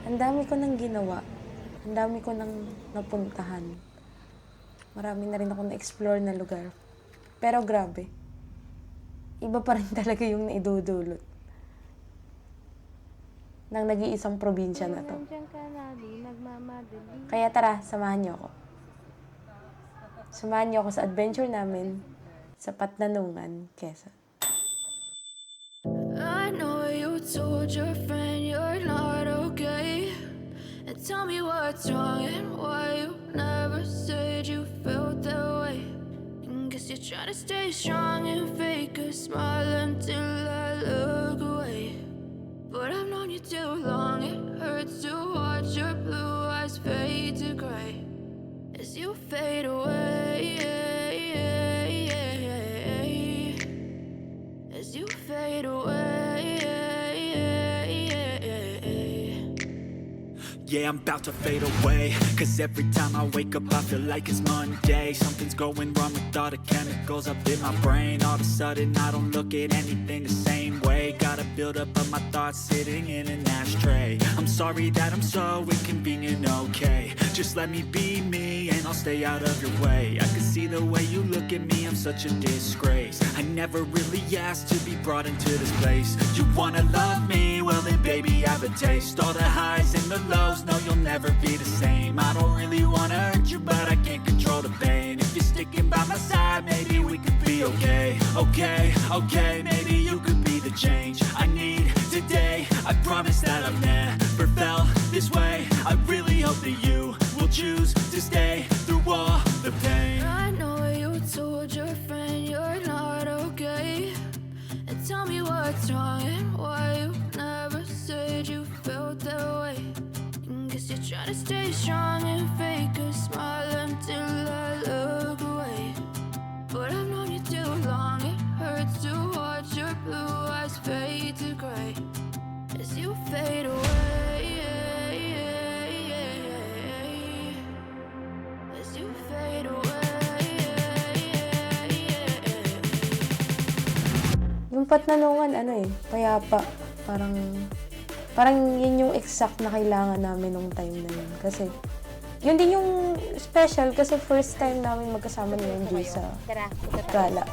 Ang dami ko nang ginawa. Ang dami ko nang napuntahan. Marami na rin ako na-explore na lugar. Pero grabe, iba pa rin talaga yung naidudulot ng nag-iisang probinsya na to. Kaya tara, samahan niyo ako. Samahan niyo ako sa adventure namin sa Patnanungan, Quezon. I know you told your friend you're not okay. And tell me what's wrong and why you never said you felt that way. And guess you're trying to stay strong and fake a smile until I look away. But I've known you too long, it hurts to watch your blue eyes fade to gray as you fade away. As you fade away. Yeah, I'm about to fade away. Cause every time I wake up I feel like it's Monday. Something's going wrong with all the chemicals up in my brain. All of a sudden I don't look at anything the same way. Gotta build up of my thoughts sitting in an ashtray. I'm sorry that I'm so inconvenient, okay. Just let me be me and I'll stay out of your way. I can see the way you look at me, I'm such a disgrace. I never really asked to be brought into this place. You wanna love me? Well then baby I have a taste. All the highs and the lows, no you'll never be the same. I don't really wanna hurt you but I can't control the pain. If you're sticking by my side maybe we could be okay. Okay, maybe you could be the change I need today. I promise that I've never felt this way. I really hope that you will choose to stay through all the pain. I know you told your friend you're not okay. And tell me what's wrong and why you never said you felt that way. And guess you're trying to stay strong and fake a smile until I look away. But I've known you too long, it hurts to watch your blue eyes fade to gray as you fade away. As you fade away. Yung Patnanungan, payapa. Parang yun yung exact na kailangan namin nung time na yun. Kasi, yun din yung special kasi first time namin magkasama ni MJ sa gala.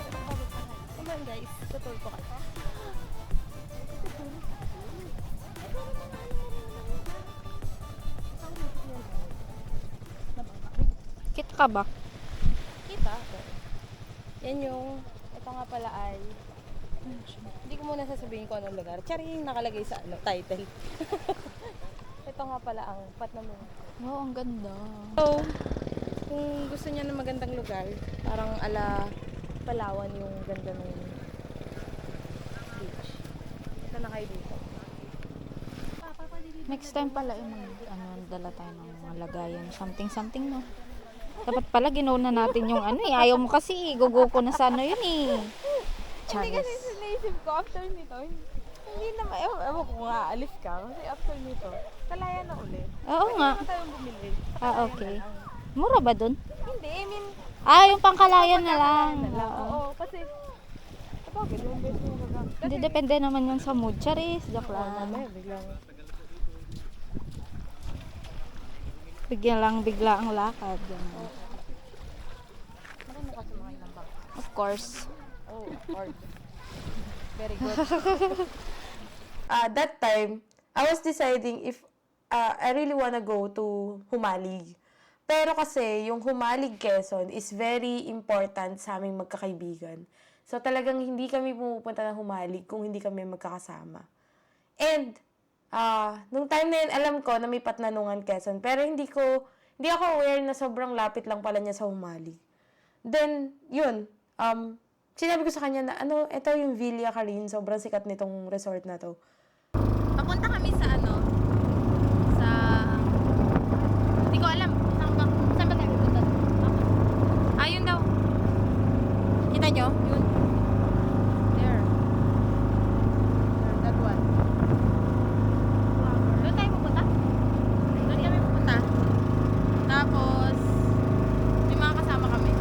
Come on guys, tutul po kayo. Kita ka ba? Kita? Yan yung, ito nga pala ay, hindi ko muna sasabihin ko anong lugar. Tsari yung nakalagay sa title. Ito nga pala ang Patnanungan. Oo, ang ganda. So, kung gusto niya ng magandang lugar, parang ala Palawan yung ganda ng beach. Ito na kayo dito. Next time pala yung dala tayo ng mga lagayan. Something, no? Dapat pala ginawa na natin yung ayaw mo kasi, gugo ko na sana yun eh. Hindi kasi Charis. sinaisip ko after nito, hindi naman, ewan ko nga, alis ka. Kasi after nito, kalaya na ulit. Oo nga. Hindi na tayong bumili. Okay. Mura ba dun? Hindi, I mean, Yung pangkalayan na lang. Oo. Oo, kasi, sabagay, yung best mo baga. Hindi, depende naman yun sa mood. Charis, joke lang. Mamaya, biglang, Bigla ang lakad. Ganun. marunong ka sumakay ng bangka. Of course. Oh, or, very good. That time, I was deciding if I really wanna go to Humalig. Pero kasi, yung Humalig, Quezon is very important sa aming magkakaibigan. So, talagang hindi kami pumupunta ng Humalig kung hindi kami magkakasama. And, nung time na yun, alam ko na may Patnanungan, Quezon. Pero hindi ako aware na sobrang lapit lang pala niya sa Humalig. Then, yun, sinabi ko sa kanya na, ito yung Villa Carin, sobrang sikat nitong resort na to. Papunta kami sa sa, hindi ko alam, saan ba tayo pupunta? Ayun daw. Kita nyo? Yun. There. That one. Doon tayo pupunta? Doon kami pupunta. Tapos, may mga kasama kami.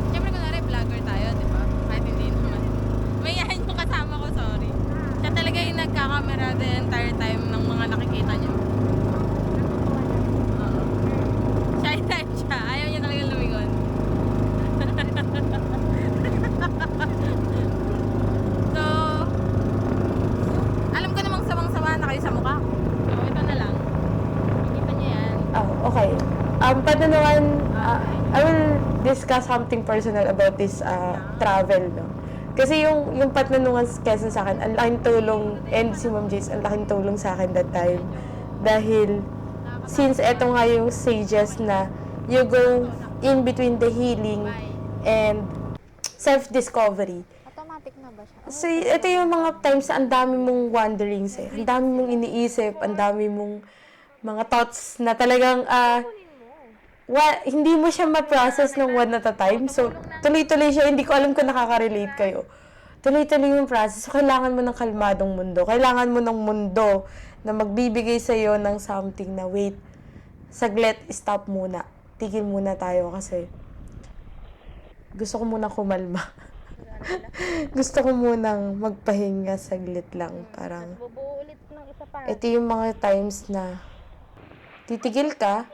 Siyempre kunwari vlogger tayo, di ba? Kahit hindi naman entire time ng mga nakikita niyo? Oo. Shy type siya. Ayaw niya talaga lumingon. So, alam ko namang samang-sama na kayo sa mukha ko. So, ito na lang. Makikita niyo yan. Oh, okay. Pananuan, I will discuss something personal about this travel, no? Kasi yung Patnanungan Quezon sa akin, ang laking tulong, and si Ma'am Jace, ang laking tulong sa akin that time. Dahil, since eto nga yung stages na you go in between the healing and self-discovery. Automatic na ba siya? So, ito yung mga times na ang dami mong wanderings eh. Ang dami mong iniisip, ang dami mong mga thoughts na talagang hindi mo siya ma-process ng one at a time. So, tuloy-tuloy siya. Hindi ko alam kung nakaka-relate kayo. Tuloy-tuloy yung process. So, kailangan mo ng kalmadong mundo. Kailangan mo ng mundo na magbibigay sa'yo ng something na, wait, saglit, stop muna. Tigil muna tayo kasi gusto ko munang kumalma. Gusto ko munang magpahinga saglit lang. Parang, Bubuo ulit ng isa pa. ito yung mga times na titigil ka,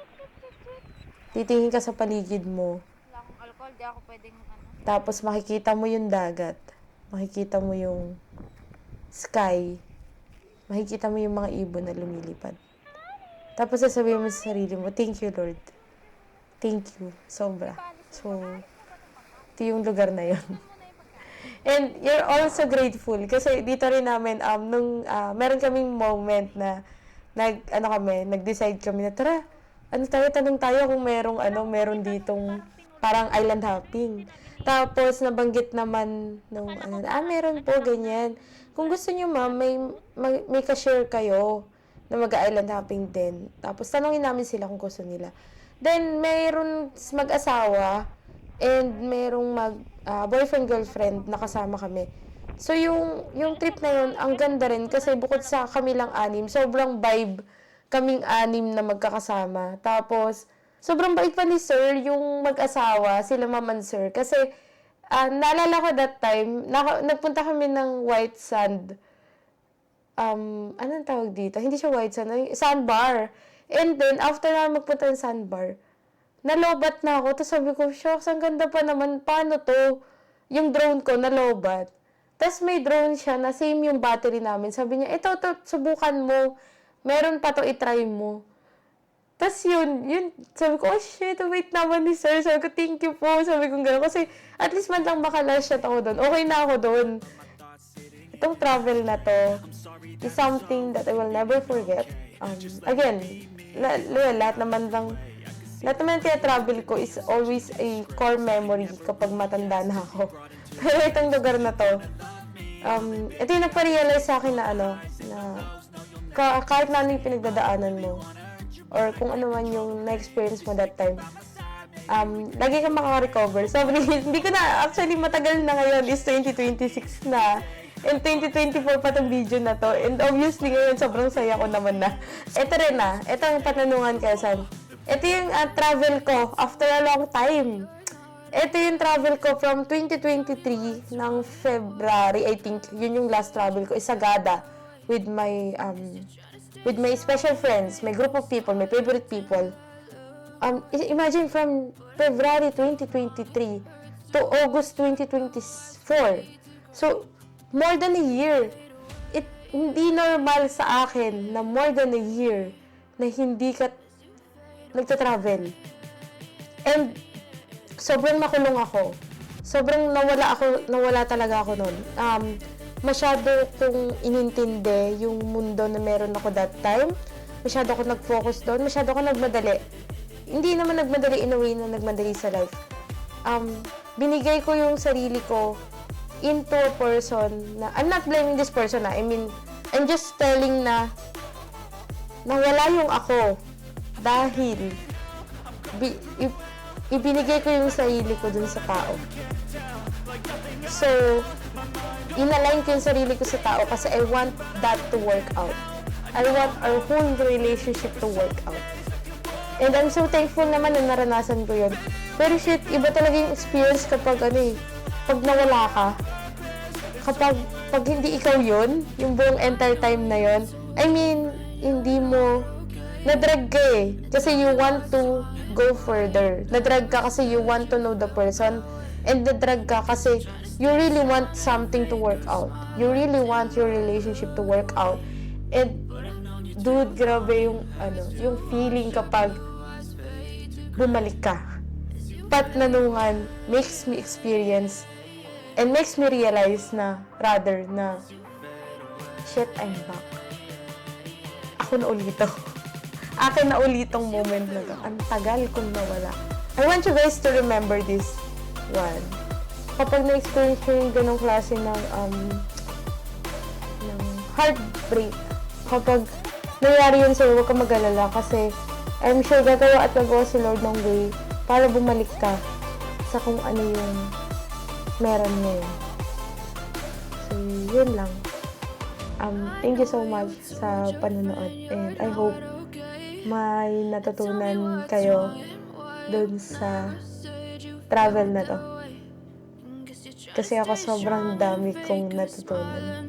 titingin ka sa paligid mo, Wala akong alcohol, di ako pwedeng tapos makikita mo yung dagat, makikita mo yung sky, makikita mo yung mga ibon na lumilipad. Tapos sasabihin mo sa sarili mo, thank you Lord. Thank you. Sobra. So, ito yung lugar na yun. And you're also grateful kasi dito rin namin, meron kaming moment na nag-decide kami na tara, tanong tayo kung meron ditong parang island hopping. Tapos, nabanggit naman meron po, ganyan. Kung gusto nyo, ma'am, may ka-share kayo na mag-island hopping din. Tapos, tanongin namin sila kung gusto nila. Then, mayroon mag-asawa and mayroong boyfriend-girlfriend na kasama kami. So, yung trip na yun, ang ganda rin kasi bukod sa kami lang anim, sobrang vibe kaming anim na magkakasama. Tapos, sobrang bait pa ni Sir, yung mag-asawa, sila Ma'am and Sir. Kasi, naalala ko that time, nagpunta kami ng white sand. Anong tawag dito? Hindi siya white sand, sandbar. And then, after na magpunta ng sandbar, nalobat na ako. Tapos sabi ko, shucks, ang ganda pa naman. Paano to? Yung drone ko, nalobat. Tapos may drone siya na same yung battery namin. Sabi niya, ito, subukan mo. Meron pa to, itry mo. Tapos yun, sabi ko, oh shit, wait naman ni Sir. Sabi ko, thank you po. Sabi ko gano'n. Kasi at least man lang makalas shot ako doon. Okay na ako doon. Itong travel na to is something that I will never forget. Again, lahat naman travel ko is always a core memory kapag matanda na ako. Pero itong lugar na to, ito yung nagpa-realize sa akin na kahit na ano yung pinagdadaanan mo, or kung ano man yung na-experience mo that time, lagi kang makaka-recover. So, hindi ko na, actually, matagal na ngayon is 2026 na. And 2024 pa tong video na to. And obviously, ngayon, sobrang saya ko naman na. Ito rin ito ang Patnanungan Quezon. Ito yung travel ko after a long time. Ito yung travel ko from 2023 ng February, I think. Yun yung last travel ko, Sagada, with my special friends, my group of people, my favorite people. Imagine from February 2023 to August 2024. So, more than a year. Hindi normal sa akin na more than a year na hindi ka nagta-travel. And sobrang makulong ako. Sobrang nawala talaga ako noon. Masyado kong inintindi yung mundo na meron ako that time. Masyado ako nag-focus doon. Masyado ako nagmadali. Hindi naman nagmadali in a way na nagmadali sa life. Binigay ko yung sarili ko into a person na, I'm not blaming this person I mean, I'm just telling na nawala yung ako dahil ibinigay ko yung sarili ko dun sa tao. So, inalign ko yung sarili ko sa tao kasi I want that to work out. I want our whole relationship to work out. And I'm so thankful naman na naranasan ko yun. Pero shit, iba talaga yung experience kapag pag nawala ka. Kapag hindi ikaw yun, yung buong entire time na yun, I mean, hindi mo, nadrag ka eh. Kasi you want to go further. Nadrag ka kasi you want to know the person. And nadrag ka kasi you really want something to work out. You really want your relationship to work out. And, dude, grabe yung, yung feeling kapag bumalik ka. Patnanungan makes me experience and makes me realize na, rather, na, shit, I'm back. Ako na ulito. Akin na ulitong moment na to. Ang tagal kong nawala. I want you guys to remember this one. Kapag na-experience nyo yung ganong klase ng heartbreak, kapag nangyari yun sa'yo, huwag ka mag-alala kasi I'm sure gagawa at gagawa si Lord ng way para bumalik ka sa kung ano yung meron ngayon. So, yun lang. Thank you so much sa panonood and I hope may natutunan kayo dun sa travel na to. Kasi ako sobrang dami kong natutunan.